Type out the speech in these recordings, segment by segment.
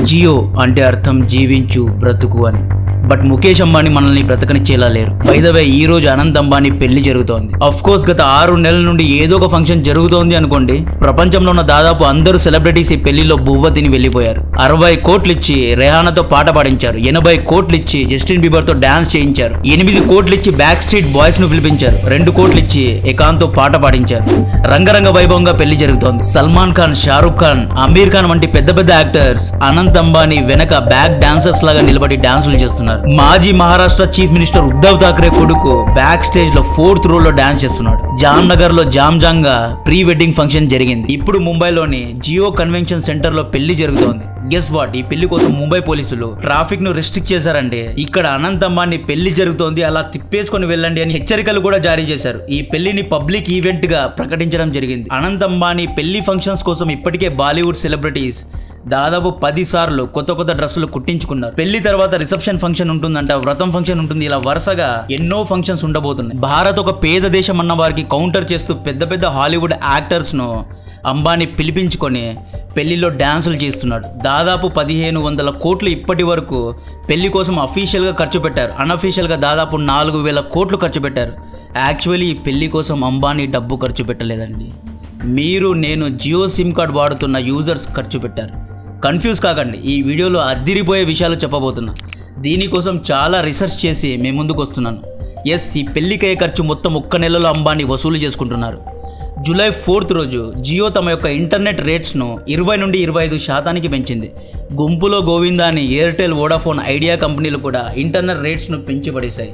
జియో అంటే అర్థం జీవించు బ్రతుకు అని. బట్ ముఖేష్ అంబానీ మనల్ని బ్రతకనిచ్చేలా లేరు. బై ద వే ఈ రోజు అనంత్ అంబానీ పెళ్లి జరుగుతోంది. అఫ్ కోర్స్ గత 6 నెలల నుండి ఏదో ఒక ఫంక్షన్ జరుగుతోంది అనుకోండి. ప్రపంచంలో ఉన్న దాదాపు అందరూ సెలబ్రిటీస్ ఈ పెళ్లిలో బువ్వ తిని వెళ్ళిపోయారు. 60 కోట్లు ఇచ్చి రెహానాతో పాట పాడించారు. 80 కోట్లు ఇచ్చి జస్టిన్ బీబర్ తో డాన్స్ చేయించారు. 8 కోట్లు ఇచ్చి బ్యాక్ స్ట్రీట్ బాయ్స్ ను పిలిపించారు. 2 కోట్లు ఇచ్చి ఎకాన్ తో పాట పాడించారు. రంగరంగ వైభవంగా పెళ్లి జరుగుతోంది. సల్మాన్ ఖాన్, షారుఖ్ ఖాన్, అమీర్ ఖాన్ వంటి పెద్ద పెద్ద యాక్టర్స్ అనంత్ అంబానీ వెనక బ్యాక్ డాన్సర్స్ లాగా నిలబడి డాన్సులు చేస్తున్నారు. మాజీ మహారాష్ట్ర చీఫ్ మినిస్టర్ ఉద్ధవ్ ఠాక్రే కొడుకు బ్యాక్ స్టేజ్ లో 4th row లో డాన్స్ చేస్తున్నాడు. జామ్ నగర్ లో జామ్ గా ప్రీ వెడ్డింగ్ ఫంక్షన్ జరిగింది. ఇప్పుడు ముంబైలోని జియో కన్వెన్షన్ సెంటర్ లో పెళ్లి జరుగుతోంది. గెస్ వాట్, ఈ పెళ్లి కోసం ముంబై పోలీసులు ట్రాఫిక్ ను రెస్ట్రిక్ట్ చేశారండి. ఇక్కడ అనంత్ అంబానీ పెళ్లి జరుగుతోంది, అలా తిప్పేసుకొని వెళ్ళండి అని హెచ్చరికలు కూడా జారీ చేశారు. ఈ పెళ్లిని పబ్లిక్ ఈవెంట్ గా ప్రకటించడం జరిగింది. అనంత్ అంబానీ పెళ్లి ఫంక్షన్స్ కోసం ఇప్పటికే బాలీవుడ్ సెలబ్రిటీస్ దాదాపు 10 సార్లు కొత్త డ్రెస్సులు కుట్టించుకున్నారు. పెళ్లి తర్వాత రిసెప్షన్ ఫంక్షన్ ఉంటుందంట, వ్రతం ఫంక్షన్ ఉంటుంది, ఇలా వరుసగా ఎన్నో ఫంక్షన్స్ ఉండబోతున్నాయి. భారత్ ఒక పేద దేశం అన్న వారికి కౌంటర్ చేస్తూ పెద్ద హాలీవుడ్ యాక్టర్స్ ను అంబానీ పిలిపించుకొని పెళ్లిలో డాన్సులు చేస్తున్నాడు. దాదాపు 1500 కోట్లు ఇప్పటి వరకు పెళ్లి కోసం అఫీషియల్ గా ఖర్చు పెట్టారు. అన్అఫీషియల్ గా దాదాపు 4000 కోట్లు ఖర్చు పెట్టారు. యాక్చువల్లీ ఈ పెళ్లి కోసం అంబానీ డబ్బు ఖర్చు పెట్టలేదండి. మీరు నేను జియో సిమ్ కార్డ్ వాడుతున్న యూజర్స్ ఖర్చు పెట్టారు. కన్ఫ్యూజ్ కాకండి, ఈ వీడియోలో అద్దిరిపోయే విషయాలు చెప్పబోతున్నా. దీనికోసం చాలా రీసెర్చ్ చేసి మీ ముందుకు వస్తున్నాను. ఎస్, ఈ పెళ్లికయ్యే ఖర్చు మొత్తం 1 నెలలో అంబానీ వసూలు చేసుకుంటున్నారు. జూలై 4th రోజు జియో తమ యొక్క ఇంటర్నెట్ రేట్స్ను 20 నుండి 25% పెంచింది. గుంపులో గోవిందా అని ఎయిర్టెల్, వోడాఫోన్, ఐడియా కంపెనీలు కూడా ఇంటర్నెట్ రేట్స్ను పెంచి పడేశాయి.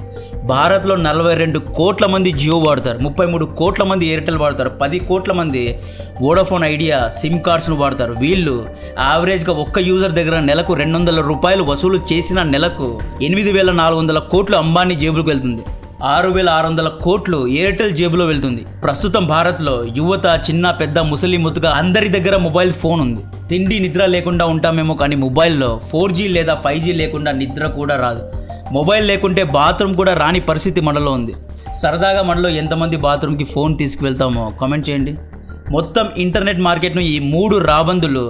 భారత్లో 42 కోట్ల మంది జియో వాడతారు, 33 కోట్ల మంది ఎయిర్టెల్ వాడతారు, 10 కోట్ల మంది వోడాఫోన్, ఐడియా సిమ్ కార్డ్స్ను వాడతారు. వీళ్ళు యావరేజ్గా ఒక్క యూజర్ దగ్గర నెలకు 200 రూపాయలు వసూలు చేసిన నెలకు 8400 కోట్లు అంబానీ జేబులకు వెళ్తుంది. 6600 కోట్లు ఎయిర్టెల్ జేబులో వెళ్తుంది. ప్రస్తుతం భారత్లో యువత, చిన్న పెద్ద, ముసలి ముతుగా అందరి దగ్గర మొబైల్ ఫోన్ ఉంది. తిండి నిద్ర లేకుండా ఉంటామేమో కానీ మొబైల్లో 4G లేదా 5G లేకుండా నిద్ర కూడా రాదు. మొబైల్ లేకుంటే బాత్రూమ్ కూడా రాని పరిస్థితి మనలో ఉంది. సరదాగా మనలో ఎంతమంది బాత్రూమ్కి ఫోన్ తీసుకువెళ్తామో కామెంట్ చేయండి. మొత్తం ఇంటర్నెట్ మార్కెట్ను ఈ 3 రాబందులు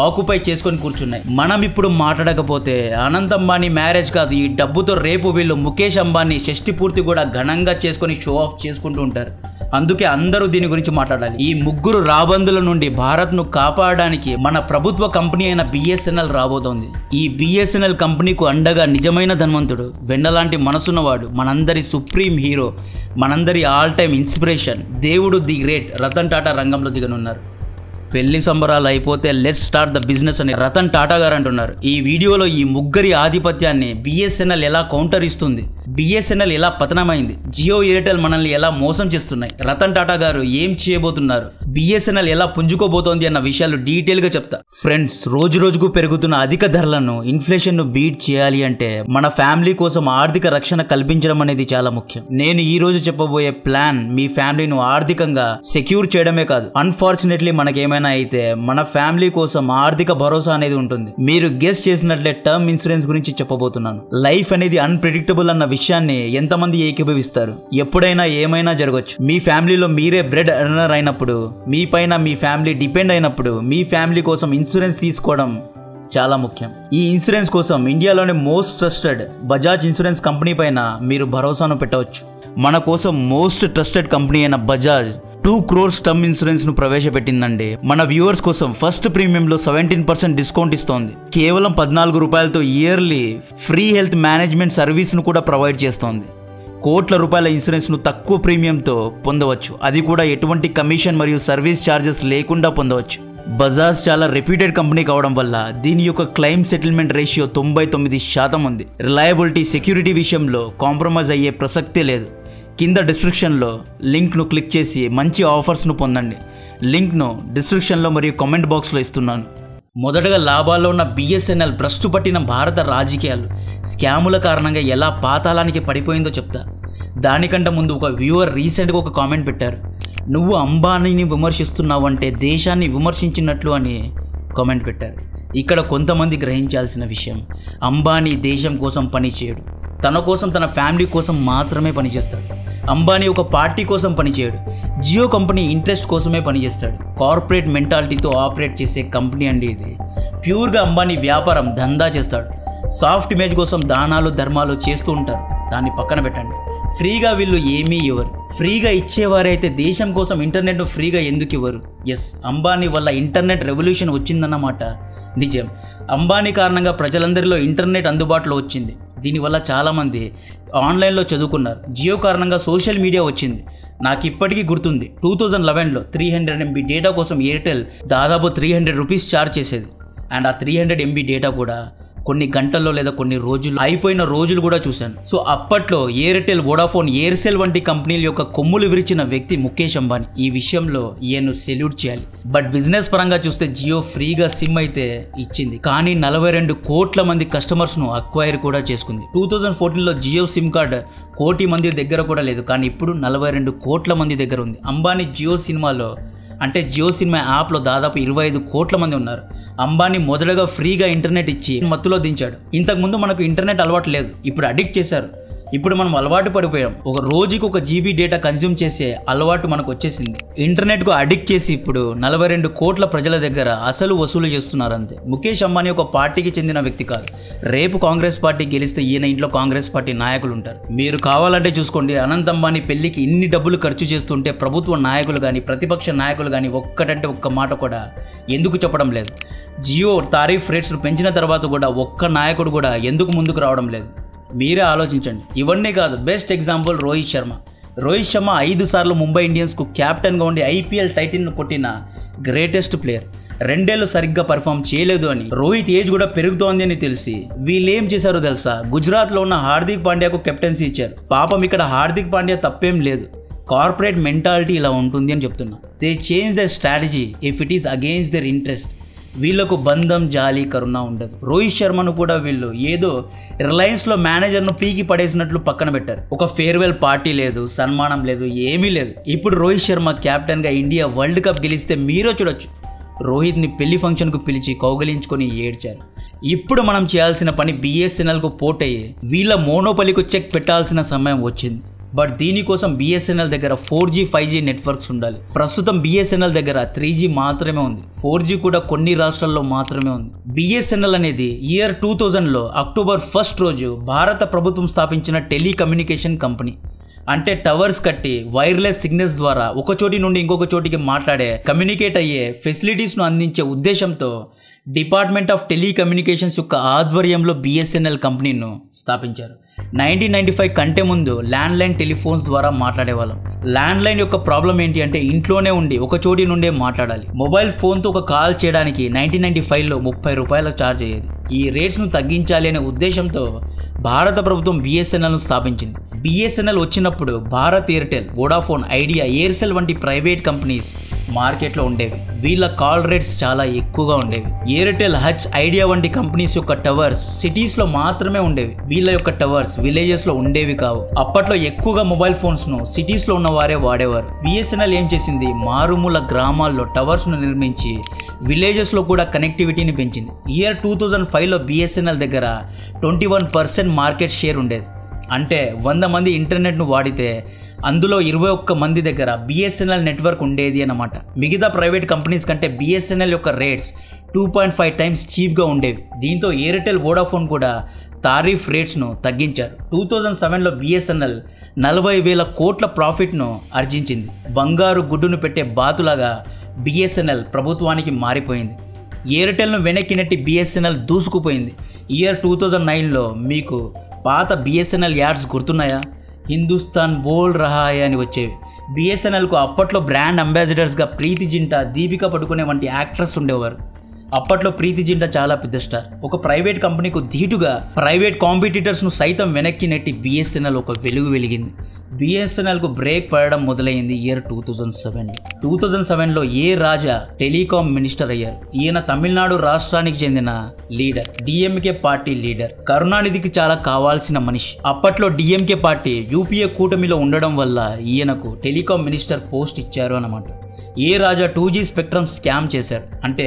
ఆక్యుపై చేసుకొని కూర్చున్నాయి. మనం ఇప్పుడు మాట్లాడకపోతే అనంత్ అంబానీ మ్యారేజ్ కాదు, ఈ డబ్బుతో రేపు వీళ్ళు ముఖేష్ అంబానీ షష్టి పూర్తి కూడా ఘనంగా చేసుకొని షో ఆఫ్ చేసుకుంటూ ఉంటారు. అందుకే అందరూ దీని గురించి మాట్లాడాలి. ఈ 3 రాబందుల నుండి భారత్ను కాపాడడానికి మన ప్రభుత్వ కంపెనీ అయిన BSNL రాబోతోంది. ఈ BSNL కంపెనీకు అండగా నిజమైన ధనవంతుడు, వెన్నలాంటి మనసున్నవాడు, మనందరి సుప్రీం హీరో, మనందరి ఆల్ టైమ్ ఇన్స్పిరేషన్, దేవుడు ది గ్రేట్ రతన్ టాటా రంగంలో దిగనున్నారు. పెళ్లి సంబరాలు అయిపోతే లెట్స్ స్టార్ట్ ద బిజినెస్ అని రతన్ టాటా గారు అంటున్నారు. ఈ వీడియోలో ఈ 3 ఆధిపత్యాన్ని BSNL ఎలా కౌంటర్ ఇస్తుంది, BSNL ఎలా పతనమైంది, జియో, ఎయిర్టెల్ మనల్ని ఎలా మోసం చేస్తున్నాయి, రతన్ టాటా గారు ఏం చేయబోతున్నారు, BSNL ఎలా పుంజుకోబోతోంది అన్న విషయాలు డీటెయిల్ గా చెప్తా. ఫ్రెండ్స్, రోజు రోజుకు పెరుగుతున్న అధిక ధరలను, ఇన్ఫ్లేషన్ ను బీట్ చేయాలి అంటే మన ఫ్యామిలీ కోసం ఆర్థిక రక్షణ కల్పించడం అనేది చాలా ముఖ్యం. నేను ఈ రోజు చెప్పబోయే ప్లాన్ మీ ఫ్యామిలీను ఆర్థికంగా సెక్యూర్ చేయడమే కాదు, అన్ఫార్చునేట్లీ మనకేమైనా అయితే మన ఫ్యామిలీ కోసం ఆర్థిక భరోసా అనేది ఉంటుంది. మీరు గెస్ చేసినట్లే టర్మ్ ఇన్సూరెన్స్ గురించి చెప్పబోతున్నాను. లైఫ్ అనేది అన్ప్రెడిక్టబుల్ అన్న విషయాన్ని ఎంతమంది ఏకీభవిస్తారు? ఎప్పుడైనా ఏమైనా జరగచ్చు. మీ ఫ్యామిలీలో మీరే బ్రెడ్ ఎర్నర్ అయినప్పుడు, మీ పైన మీ ఫ్యామిలీ డిపెండ్ అయినప్పుడు మీ ఫ్యామిలీ కోసం ఇన్సూరెన్స్ తీసుకోవడం చాలా ముఖ్యం. ఈ ఇన్సూరెన్స్ కోసం ఇండియాలోనే most trusted Bajaj insurance company పైన మీరు భరోసాను పెట్టవచ్చు. మన కోసం మోస్ట్ ట్రస్టెడ్ కంపెనీ అయిన బజాజ్ 2 crores టర్మ్ ఇన్సూరెన్స్ ను ప్రవేశపెట్టిందండి. మన వ్యూవర్స్ కోసం ఫస్ట్ ప్రీమియంలో 17% డిస్కౌంట్ ఇస్తోంది. కేవలం 14 రూపాయలతో yearly free health management service ను కూడా ప్రొవైడ్ చేస్తోంది. కోట్ల రూపాయల ఇన్సూరెన్స్ ను తక్కువ ప్రీమియంతో పొందవచ్చు, అది కూడా ఎటువంటి కమిషన్ మరియు సర్వీస్ ఛార్జెస్ లేకుండా పొందవచ్చు. బజాజ్ చాలా రెప్యూటెడ్ కంపెనీ కావడం వల్ల దీని యొక్క క్లెయిమ్ సెటిల్మెంట్ రేషియో 99% ఉంది. రిలయబిలిటీ, సెక్యూరిటీ విషయంలో కాంప్రమైజ్ అయ్యే ప్రసక్తే లేదు. కింద డిస్క్రిప్షన్లో లింక్ను క్లిక్ చేసి మంచి ఆఫర్స్ను పొందండి. లింక్ను డిస్క్రిప్షన్లో మరియు కామెంట్ బాక్స్లో ఇస్తున్నాను. మొదటగా లాభాల్లో ఉన్న BSNL భ్రష్టు పట్టిన భారత రాజకీయాలు, స్కాముల కారణంగా ఎలా పాతాళానికి పడిపోయిందో చెప్తా. దానికంటే ముందు ఒక వ్యూవర్ రీసెంట్గా ఒక కామెంట్ పెట్టారు. నువ్వు అంబానీని విమర్శిస్తున్నావు అంటే దేశాన్ని విమర్శించినట్లు అని కామెంట్ పెట్టారు. ఇక్కడ కొంతమంది గ్రహించాల్సిన విషయం, అంబానీ దేశం కోసం పని చేయడు, తన కోసం, తన ఫ్యామిలీ కోసం మాత్రమే పనిచేస్తాడు. అంబానీ ఒక పార్టీ కోసం పనిచేయడు, జియో కంపెనీ ఇంట్రెస్ట్ కోసమే పనిచేస్తాడు. కార్పొరేట్ మెంటాలిటీతో ఆపరేట్ చేసే కంపెనీ అండి ఇది. ప్యూర్గా అంబానీ వ్యాపారం దందా చేస్తాడు. సాఫ్ట్ ఇమేజ్ కోసం దానాలు ధర్మాలు చేస్తూ ఉంటారు. దాన్ని పక్కన పెట్టండి. ఫ్రీగా వీళ్ళు ఏమీ ఇవ్వరు. ఫ్రీగా ఇచ్చేవారైతే దేశం కోసం ఇంటర్నెట్ను ఫ్రీగా ఎందుకు ఇవ్వరు? ఎస్, అంబానీ వల్ల ఇంటర్నెట్ రెవల్యూషన్ వచ్చిందన్నమాట నిజం. అంబానీ కారణంగా ప్రజలందరిలో ఇంటర్నెట్ అందుబాటులో వచ్చింది. దీనివల్ల చాలామంది ఆన్లైన్లో చదువుకున్నారు. జియో కారణంగా సోషల్ మీడియా వచ్చింది. నాకు ఇప్పటికీ గుర్తుంది, 2011లో 300 MB డేటా కోసం ఎయిర్టెల్ దాదాపు 300 రూపీస్ ఛార్జ్ చేసేది. అండ్ ఆ 300 MB డేటా కూడా కొన్ని గంటల్లో లేదా కొన్ని రోజులు అయిపోయిన రోజులు కూడా చూశాను. సో అప్పట్లో ఎయిర్టెల్, వోడాఫోన్, ఎయిర్సెల్ వంటి కంపెనీల యొక్క కొమ్ములు విరిచిన వ్యక్తి ముఖేష్ అంబానీ. ఈ విషయంలో ఈయన్ను సెల్యూట్ చేయాలి. బట్ బిజినెస్ పరంగా చూస్తే జియో ఫ్రీగా సిమ్ అయితే ఇచ్చింది, కానీ 42 కోట్ల మంది కస్టమర్స్ను అక్వైర్ కూడా చేసుకుంది. 2014లో జియో సిమ్ కార్డ్ 1 కోటి మంది దగ్గర కూడా లేదు, కానీ ఇప్పుడు 42 కోట్ల మంది దగ్గర ఉంది. అంబానీ జియో సినిమా యాప్లో దాదాపు 25 కోట్ల మంది ఉన్నారు. అంబానీ మొదటగా ఫ్రీగా ఇంటర్నెట్ ఇచ్చి మత్తులో దించాడు. ఇంతకుముందు మనకు ఇంటర్నెట్ అలవాటు లేదు, ఇప్పుడు అడిక్ట్ చేశారు. ఇప్పుడు మనం అలవాటు పడిపోయాం. ఒక రోజుకి 1 GB డేటా కన్జ్యూమ్ చేసే అలవాటు మనకు వచ్చేసింది. ఇంటర్నెట్కు అడిక్ట్ చేసి ఇప్పుడు 42 కోట్ల ప్రజల దగ్గర అసలు వసూలు చేస్తున్నారు అంతే. ముఖేష్ అంబానీ ఒక పార్టీకి చెందిన వ్యక్తి కాదు. రేపు కాంగ్రెస్ పార్టీ గెలిస్తే ఈయన ఇంట్లో కాంగ్రెస్ పార్టీ నాయకులు ఉంటారు. మీరు కావాలంటే చూసుకోండి, అనంత్ అంబానీ పెళ్లికి ఇన్ని డబ్బులు ఖర్చు చేస్తుంటే ప్రభుత్వ నాయకులు కానీ ప్రతిపక్ష నాయకులు కానీ ఒక్కటంటే ఒక్క మాట కూడా ఎందుకు చెప్పడం లేదు? జియో టారిఫ్ రేట్స్ను పెంచిన తర్వాత కూడా ఒక్క నాయకుడు కూడా ఎందుకు ముందుకు రావడం లేదు? మీరే ఆలోచించండి. ఇవన్నీ కాదు, బెస్ట్ ఎగ్జాంపుల్ రోహిత్ శర్మ. 5 సార్లు ముంబై ఇండియన్స్కు క్యాప్టెన్గా ఉండి IPL టైటిల్ను కొట్టిన గ్రేటెస్ట్ ప్లేయర్. 2 ఏళ్ళు సరిగ్గా పర్ఫామ్ చేయలేదు అని, రోహిత్ ఏజ్ కూడా పెరుగుతోంది అని తెలిసి వీళ్ళేం చేశారో తెలుసా? గుజరాత్లో ఉన్న హార్దిక్ పాండ్యాకు కెప్టెన్సీ ఇచ్చారు. పాపం ఇక్కడ హార్దిక్ పాండ్యా తప్పేం లేదు, కార్పొరేట్ మెంటాలిటీ ఇలా ఉంటుంది అని చెప్తున్నా. They change their strategy if it is against their interest. వీళ్ళకు బంధం, జాలి, కరుణ ఉండదు. రోహిత్ శర్మను కూడా వీళ్ళు ఏదో రిలయన్స్లో మేనేజర్ను పీకి పడేసినట్లు పక్కన పెట్టారు. ఒక ఫేర్వెల్ పార్టీ లేదు, సన్మానం లేదు, ఏమీ లేదు. ఇప్పుడు రోహిత్ శర్మ క్యాప్టెన్గా ఇండియా వరల్డ్ కప్ గెలిస్తే మీరే చూడొచ్చు. రోహిత్ని పెళ్లి ఫంక్షన్కు పిలిచి కౌగలించుకొని ఏడ్చారు. ఇప్పుడు మనం చేయాల్సిన పని BSNLకు పోటయ్యి వీళ్ళ మోనోపలికు చెక్ పెట్టాల్సిన సమయం వచ్చింది. బట్ దీనికోసం BSNL దగ్గర 4G 5G నెట్వర్క్స్ ఉండాలి. ప్రస్తుతం BSNL దగ్గర 3G మాత్రమే ఉంది. 4G కూడా కొన్ని రాష్ట్రాల్లో మాత్రమే ఉంది. BSNL అనేది 2000లో అక్టోబర్ 1 రోజు భారత ప్రభుత్వం స్థాపించిన టెలికమ్యూనికేషన్ కంపెనీ. అంటే టవర్స్ కట్టి వైర్లెస్ సిగ్నల్స్ ద్వారా ఒక చోటి నుండి ఇంకొక చోటికి మాట్లాడే, కమ్యూనికేట్ అయ్యే ఫెసిలిటీస్ను అందించే ఉద్దేశంతో డిపార్ట్మెంట్ ఆఫ్ టెలికమ్యూనికేషన్స్ యొక్క ఆధ్వర్యంలో BSNL కంపెనీను స్థాపించారు. 1995 కంటే ముందు ల్యాండ్లైన్ టెలిఫోన్స్ ద్వారా మాట్లాడేవాళ్ళం. ల్యాండ్లైన్ యొక్క ప్రాబ్లం ఏంటి అంటే ఇంట్లోనే ఉండి ఒక చోటి నుండే మాట్లాడాలి. మొబైల్ ఫోన్తో ఒక కాల్ చేయడానికి 1995లో 30 రూపాయలు ఛార్జ్ అయ్యేది. ఈ రేట్స్ను తగ్గించాలి అనే ఉద్దేశంతో భారత ప్రభుత్వం BSNLను స్థాపించింది. BSNL వచ్చినప్పుడు Bharat Airtel, Vodafone, idea, Aircel వంటి ప్రైవేట్ కంపెనీస్ మార్కెట్లో ఉండేవి. వీళ్ళ కాల్ రేట్స్ చాలా ఎక్కువగా ఉండేవి. ఎయిర్టెల్, హచ్, ఐడియా వంటి కంపెనీస్ యొక్క టవర్స్ సిటీస్లో మాత్రమే ఉండేవి. వీళ్ళ యొక్క టవర్స్ విలేజెస్లో ఉండేవి కావు. అప్పట్లో ఎక్కువగా మొబైల్ ఫోన్స్ను సిటీస్లో ఉన్న వారే వాడేవారు. BSNL ఏం చేసింది? మారుమూల గ్రామాల్లో టవర్స్ను నిర్మించి విలేజెస్లో కూడా కనెక్టివిటీని పెంచింది. 2005లో BSNL దగ్గర 21% మార్కెట్ షేర్ ఉండేది. అంటే 100 మంది ఇంటర్నెట్ను వాడితే అందులో 21 మంది దగ్గర BSNL నెట్వర్క్ ఉండేది అన్నమాట. మిగతా ప్రైవేట్ కంపెనీస్ కంటే BSNL యొక్క రేట్స్ 2.5 టైమ్స్ చీప్గా ఉండేవి. దీంతో ఎయిర్టెల్, వోడాఫోన్ కూడా టారిఫ్ రేట్స్ను తగ్గించారు. 2007లో BSNL 40,000 కోట్ల ప్రాఫిట్ను ఆర్జించింది. బంగారు గుడ్డును పెట్టే బాతులాగా BSNL ప్రభుత్వానికి మారిపోయింది. ఎయిర్టెల్ను వెనక్కి నెట్టి BSNL దూసుకుపోయింది. 2009లో మీకు పాత BSNL యాడ్స్ గుర్తున్నాయా? హిందుస్థాన్ బోల్ రహాయ్ అని వచ్చేవి. BSNLకు అప్పట్లో బ్రాండ్ అంబాసిడర్స్గా ప్రీతి జింటా, దీపికా పడుకునే వంటి యాక్టర్స్ ఉండేవారు. అప్పట్లో ప్రీతి జింటా చాలా పెద్ద స్టార్. ఒక ప్రైవేట్ కంపెనీకు ధీటుగా ప్రైవేట్ కాంపిటీటర్స్ను సైతం వెనక్కి నెట్టి BSNL ఒక వెలుగు వెలిగింది. BSNLకు బ్రేక్ పడడం మొదలైంది 2007లో ఏ రాజా టెలికాం మినిస్టర్ అయ్యారు. ఈయన తమిళనాడు రాష్ట్రానికి చెందిన లీడర్, DMK పార్టీ లీడర్. కరుణానిధికి చాలా కావాల్సిన మనిషి. అప్పట్లో DMK పార్టీ UPA కూటమిలో ఉండడం వల్ల ఈయనకు టెలికాం మినిస్టర్ పోస్ట్ ఇచ్చారు అన్నమాట. ఏ రాజా 2G స్పెక్ట్రమ్ స్కామ్ చేశారు. అంటే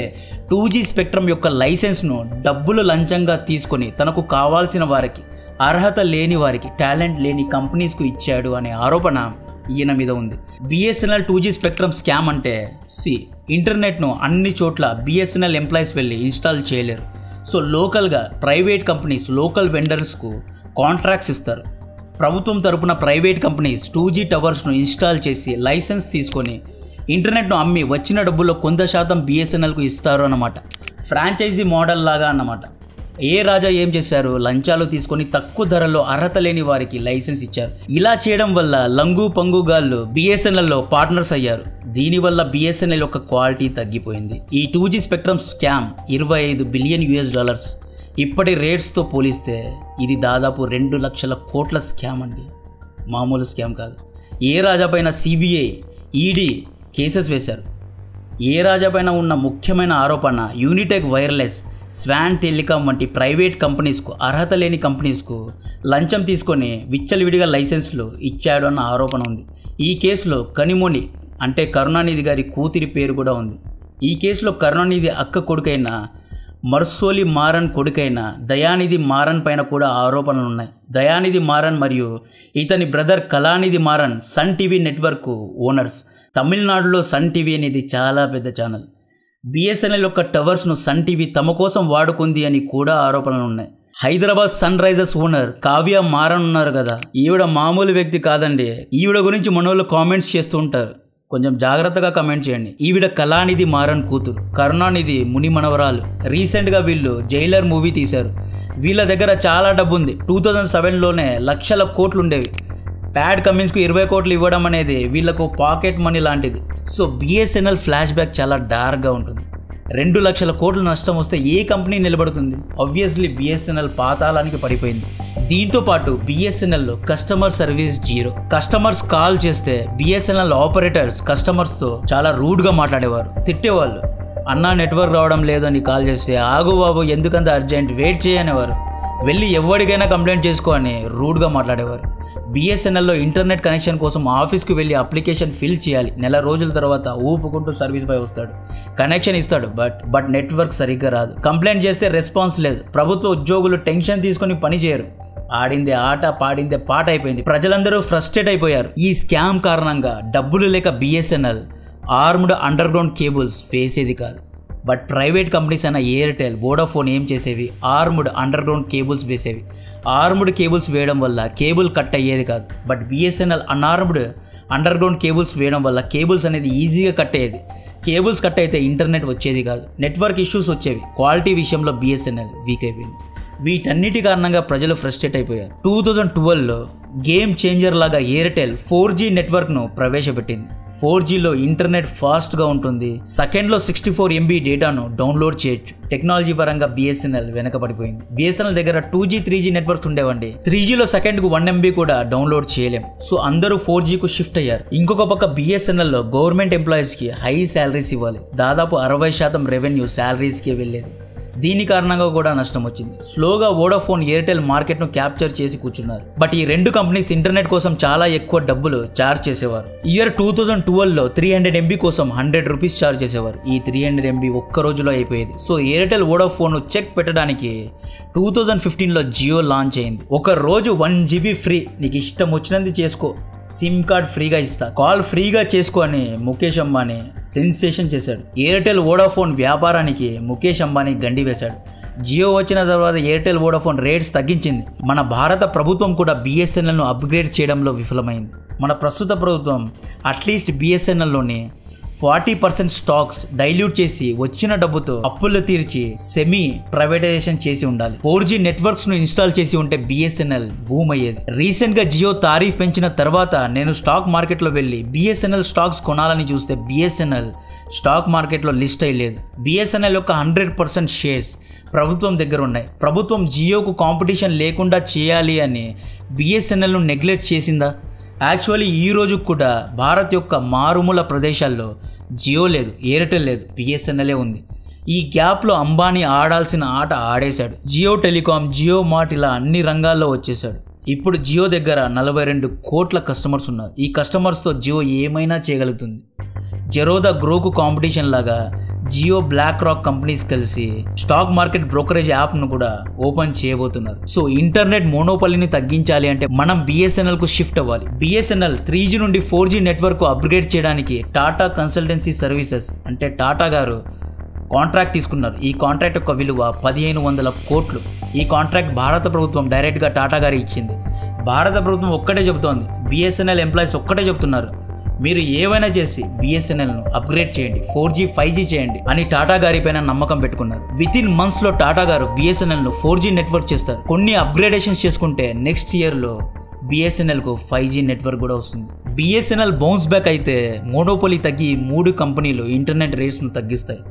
2G స్పెక్ట్రమ్ యొక్క లైసెన్స్ను డబ్బులు లంచంగా తీసుకొని తనకు కావాల్సిన వారికి, అర్హత లేని వారికి, టాలెంట్ లేని కంపెనీస్కు ఇచ్చాడు అనే ఆరోపణ ఈయన మీద ఉంది. BSNL 2G స్పెక్ట్రమ్ స్కామ్ అంటే ఇంటర్నెట్ను అన్ని చోట్ల బిఎస్ఎన్ఎల్ ఎంప్లాయీస్ వెళ్ళి ఇన్స్టాల్ చేయలేరు. సో లోకల్గా ప్రైవేట్ కంపెనీస్ లోకల్ వెండర్స్కు కాంట్రాక్ట్స్ ఇస్తారు. ప్రభుత్వం తరపున ప్రైవేట్ కంపెనీస్ 2G టవర్స్ను ఇన్స్టాల్ చేసి లైసెన్స్ తీసుకొని ఇంటర్నెట్ను అమ్మి వచ్చిన డబ్బుల్లో కొంత శాతం బిఎస్ఎన్ఎల్కు ఇస్తారు అన్నమాట. ఫ్రాంచైజీ మోడల్ లాగా అన్నమాట. ఏ రాజా ఏం చేశారు, లంచాలు తీసుకొని తక్కువ ధరలో అర్హత లేని వారికి లైసెన్స్ ఇచ్చారు. ఇలా చేయడం వల్ల లంగు పంగుగాళ్ళు బిఎస్ఎన్ఎల్లో పార్ట్నర్స్ అయ్యారు. దీనివల్ల బిఎస్ఎన్ఎల్ యొక్క క్వాలిటీ తగ్గిపోయింది. ఈ 2G స్పెక్ట్రమ్ స్కామ్ $25 బిలియన్. ఇప్పటి రేట్స్తో పోలిస్తే ఇది దాదాపు 2 లక్షల కోట్ల స్కామ్ అండి. మామూలు స్కామ్ కాదు. ఏ రాజా పైన సిబిఐ, ఈడీ కేసెస్ వేశారు. ఏ రాజా పైన ఉన్న ముఖ్యమైన ఆరోపణ యూనిటెక్ వైర్లెస్, స్వాన్ టెలికాం వంటి ప్రైవేట్ కంపెనీస్కు అర్హత లేని కంపెనీస్కు లంచం తీసుకొని విచ్చలవిడిగా లైసెన్స్లు ఇచ్చాడు అన్న ఆరోపణ ఉంది. ఈ కేసులో కనిమొని అంటే కరుణానిధి గారి కూతురి పేరు కూడా ఉంది. ఈ కేసులో కరుణానిధి అక్క కొడుకైన మర్సోలి మారన్ కొడుకైన దయానిధి మారన్ పైన కూడా ఆరోపణలు ఉన్నాయి. దయానిధి మారన్ మరియు ఇతని brother Kalanidhi Maran Sun TV network owners. తమిళనాడులో సన్ టీవీ అనేది చాలా పెద్ద ఛానల్. బిఎస్ఎన్ఎల్ యొక్క టవర్స్ను సన్ టీవీ తమ కోసం వాడుకుంది అని కూడా ఆరోపణలు ఉన్నాయి. Hyderabad Sunrisers owner Kavya Maran ఉన్నారు కదా, ఈవిడ మామూలు వ్యక్తి కాదండి. ఈవిడ గురించి మనోళ్ళు కామెంట్స్ చేస్తూ ఉంటారు, కొంచెం జాగ్రత్తగా కమెంట్ చేయండి. ఈవిడ కళానిధి మారన్ కూతురు, కరుణానిధి ముని మనవరాలు. రీసెంట్గా వీళ్ళు జైలర్ మూవీ తీశారు. వీళ్ళ దగ్గర చాలా డబ్బు ఉంది. 2007లోనే లక్షల కోట్లు ఉండేవి. ప్యాడ్ కమిన్స్కు 20 కోట్లు ఇవ్వడం అనేది వీళ్ళకు పాకెట్ మనీ లాంటిది. సో బిఎస్ఎన్ఎల్ ఫ్లాష్ బ్యాక్ చాలా డార్క్గా ఉంటుంది. 2 లక్షల కోట్ల నష్టం వస్తే ఏ కంపెనీ నిలబడుతుంది? ఆబ్వియస్లీ బిఎస్ఎన్ఎల్ పాతాళానికి పడిపోయింది. దీంతో పాటు బిఎస్ఎన్ఎల్లో customer service zero. Customers call చేస్తే బిఎస్ఎన్ఎల్ ఆపరేటర్స్ కస్టమర్స్తో చాలా రూడ్గా మాట్లాడేవారు, తిట్టేవాళ్ళు. అన్నా నెట్వర్క్ రావడం లేదని కాల్ చేస్తే ఆగు బాబు ఎందుకంత అర్జెంట్, వెయిట్ చేయనేవారు. వెళ్ళి ఎవరికైనా కంప్లైంట్ చేసుకో అని రూడ్గా మాట్లాడేవారు. బిఎస్ఎన్ఎల్లో ఇంటర్నెట్ కనెక్షన్ కోసం ఆఫీస్కి వెళ్ళి అప్లికేషన్ ఫిల్ చేయాలి. నెల రోజుల తర్వాత ఊపుకుంటూ సర్వీస్ బాయ్ వస్తాడు, కనెక్షన్ ఇస్తాడు. బట్ నెట్వర్క్ సరిగ్గా రాదు. కంప్లైంట్ చేస్తే రెస్పాన్స్ లేదు. ప్రభుత్వ ఉద్యోగులు టెన్షన్ తీసుకొని పని చేయరు. ఆడిందే ఆట, పాడిందే పాట అయిపోయింది. ప్రజలందరూ ఫ్రస్ట్రేట్ అయిపోయారు. ఈ స్కామ్ కారణంగా డబ్బులు లేక BSNL armed underground cables వేసేది కాదు. బట్ ప్రైవేట్ కంపెనీస్ అయిన ఎయిర్టెల్, వోడాఫోన్ ఏం చేసేవి, ఆర్మ్డ్ అండర్ గ్రౌండ్ కేబుల్స్ వేసేవి. ఆర్మ్డ్ కేబుల్స్ వేయడం వల్ల కేబుల్ కట్ అయ్యేది కాదు. But BSNL unarmed underground cables వేయడం వల్ల కేబుల్స్ అనేది ఈజీగా కట్ అయ్యేది. కేబుల్స్ కట్ అయితే ఇంటర్నెట్ వచ్చేది కాదు, నెట్వర్క్ ఇష్యూస్ వచ్చేవి. క్వాలిటీ విషయంలో బిఎస్ఎన్ఎల్ వీక్ అయిపోయింది. వీటన్నిటి కారణంగా ప్రజలు ఫ్రస్ట్రేట్ అయిపోయారు. 2012లో గేమ్ చేంజర్ లాగా ఎయిర్టెల్ 4G నెట్వర్క్ను ప్రవేశపెట్టింది. 4Gలో ఇంటర్నెట్ ఫాస్ట్గా ఉంటుంది. సెకండ్లో 64 MB డేటాను డౌన్లోడ్ చేయొచ్చు. టెక్నాలజీ పరంగా బిఎస్ఎన్ఎల్ వెనకబడిపోయింది. బిఎస్ఎన్ఎల్ దగ్గర 2G 3G నెట్వర్క్స్ ఉండేవండి. 3Gలో సెకండ్కు 1 MB కూడా డౌన్లోడ్ చేయలేం. సో అందరూ 4Gకు షిఫ్ట్ అయ్యారు. ఇంకొక పక్క బిఎస్ఎన్ఎల్లో గవర్నమెంట్ ఎంప్లాయీస్కి హై శాలరీస్ ఇవ్వాలి. దాదాపు 60% రెవెన్యూ శాలరీస్కే వెళ్ళేది. దీని కారణంగా కూడా నష్టం వచ్చింది. స్లోగా వోడాఫోన్, ఎయిర్టెల్ మార్కెట్ను క్యాప్చర్ చేసి కూర్చున్నారు. బట్ ఈ 2 కంపెనీస్ ఇంటర్నెట్ కోసం చాలా ఎక్కువ డబ్బులు ఛార్జ్ చేసేవారు. ఇయర్ 2012లో 300 MB కోసం ₹100 ఛార్జ్ చేసేవారు. ఈ 300 MB ఒక్క రోజులో అయిపోయేది. సో ఎయిర్టెల్, వోడాఫోన్ చెక్ పెట్టడానికి 2015లో జియో లాంచ్ అయింది. ఒక రోజు 1 GB ఫ్రీ, నీకు ఇష్టం వచ్చినంది చేసుకో, సిమ్ కార్డ్ ఫ్రీగా ఇస్తా, కాల్ ఫ్రీగా చేసుకో అని ముఖేష్ అంబానీ సెన్సేషన్ చేశాడు. ఎయిర్టెల్, వోడాఫోన్ వ్యాపారానికి ముఖేష్ అంబానీ గండి వేశాడు. జియో వచ్చిన తర్వాత ఎయిర్టెల్, వోడాఫోన్ రేట్స్ తగ్గించింది. మన భారత ప్రభుత్వం కూడా బిఎస్ఎన్ఎల్ను అప్గ్రేడ్ చేయడంలో విఫలమైంది. మన ప్రస్తుత ప్రభుత్వం అట్లీస్ట్ బిఎస్ఎన్ఎల్లోని 40% స్టాక్స్ డైల్యూట్ చేసి వచ్చిన డబ్బుతో అప్పులు తీర్చి సెమీ ప్రైవేటైజేషన్ చేసి ఉండాలి. 4G నెట్వర్క్స్ ను ఇన్స్టాల్ చేసి ఉంటే బిఎస్ఎన్ఎల్ బూమ్ అయ్యేది. రీసెంట్ గా జియో తారీఫ్ పెంచిన తర్వాత నేను స్టాక్ మార్కెట్ లో వెళ్ళి బిఎస్ఎన్ఎల్ స్టాక్స్ కొనాలని చూస్తే బిఎస్ఎన్ఎల్ స్టాక్ మార్కెట్ లో లిస్ట్ అయ్యలేదు. బిఎస్ఎన్ఎల్ యొక్క 100% షేర్స్ ప్రభుత్వం దగ్గర ఉన్నాయి. ప్రభుత్వం జియోకు కాంపిటీషన్ లేకుండా చేయాలి అని బిఎస్ఎన్ఎల్ ను నెగ్లెక్ట్ చేసిందా? యాక్చువల్లీ ఈ రోజు కూడా భారత్ యొక్క మారుమూల ప్రదేశాల్లో జియో లేదు, ఎయిర్టెల్ లేదు, బిఎస్ఎన్ఎలే ఉంది. ఈ గ్యాప్లో అంబానీ ఆడాల్సిన ఆట ఆడేశాడు. జియో టెలికాం, జియో మార్ట్ ఇలా అన్ని రంగాల్లో వచ్చేసాడు. ఇప్పుడు జియో దగ్గర 42 కోట్ల కస్టమర్స్ ఉన్నారు. ఈ కస్టమర్స్తో జియో ఏమైనా చేయగలుగుతుంది. జెరోదా గ్రోకు కాంపిటీషన్ లాగా జియో బ్లాక్ రాక్ కంపెనీస్ కలిసి స్టాక్ మార్కెట్ బ్రోకరేజ్ యాప్ను కూడా ఓపెన్ చేయబోతున్నారు. సో ఇంటర్నెట్ మోనోపలిని తగ్గించాలి అంటే మనం BSNL కు షిఫ్ట్ అవ్వాలి. BSNL 3G నుండి 4G నెట్వర్క్ అప్గ్రేడ్ చేయడానికి టాటా కన్సల్టెన్సీ సర్వీసెస్ అంటే టాటా గారు కాంట్రాక్ట్ తీసుకున్నారు. ఈ కాంట్రాక్ట్ యొక్క విలువ 1500 కోట్లు. ఈ కాంట్రాక్ట్ భారత ప్రభుత్వం డైరెక్ట్గా టాటా గారి ఇచ్చింది. భారత ప్రభుత్వం ఒక్కటే చెబుతోంది, BSNL ఎంప్లాయీస్ ఒక్కటే చెప్తున్నారు, మీరు ఏవైనా చేసి BSNLను అప్గ్రేడ్ చేయండి, 4G 5G చేయండి అని టాటా గారి పైన నమ్మకం పెట్టుకున్నారు. విత్ ఇన్ మంత్స్లో టాటా గారు BSNLను 4G నెట్వర్క్ చేస్తారు. కొన్ని అప్గ్రేడేషన్స్ చేసుకుంటే నెక్స్ట్ ఇయర్లో BSNLకు 5G నెట్వర్క్ కూడా వస్తుంది. BSNL బౌన్స్ బ్యాక్ అయితే మోనోపోలీ తగ్గి 3 కంపెనీలు ఇంటర్నెట్ రేట్స్ను తగ్గిస్తాయి.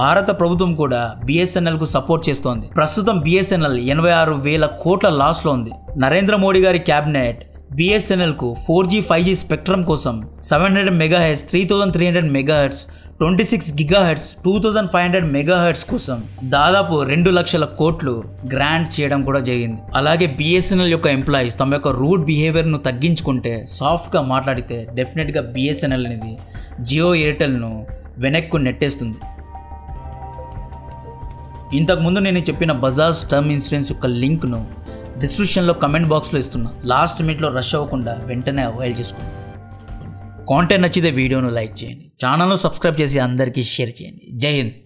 భారత ప్రభుత్వం కూడా BSNLకు సపోర్ట్ చేస్తోంది. ప్రస్తుతం BSNL 86,000 కోట్ల లాస్లో ఉంది. నరేంద్ర మోడీ గారి క్యాబినెట్ BSNLకు 4G 5G స్పెక్ట్రమ్ కోసం 700 MHz, 3300 MHz, 26 GHz, 2500 MHz కోసం దాదాపు 2 లక్షల కోట్లు గ్రాంట్ చేయడం కూడా జరిగింది. అలాగే BSNL యొక్క ఎంప్లాయీస్ తమ యొక్క రూట్ బిహేవియర్ను తగ్గించుకుంటే, సాఫ్ట్గా మాట్లాడితే డెఫినెట్గా BSNL అనేది జియో ఎయిర్టెల్ను వెనక్కు నెట్టేస్తుంది. ఇంతకుముందు నేను చెప్పిన బజాజ్ టర్మ్ ఇన్సూరెన్స్ యొక్క లింక్ను డిస్క్రిప్షన్లో కమెంట్ బాక్స్లో ఇస్తున్నా. లాస్ట్ మినిట్లో రష్ అవ్వకుండా వెంటనే అవైల్ చేసుకోండి. కాంటెంట్ నచ్చితే వీడియోను లైక్ చేయండి, ఛానల్ను సబ్స్క్రైబ్ చేసి అందరికీ షేర్ చేయండి. జై హింద్.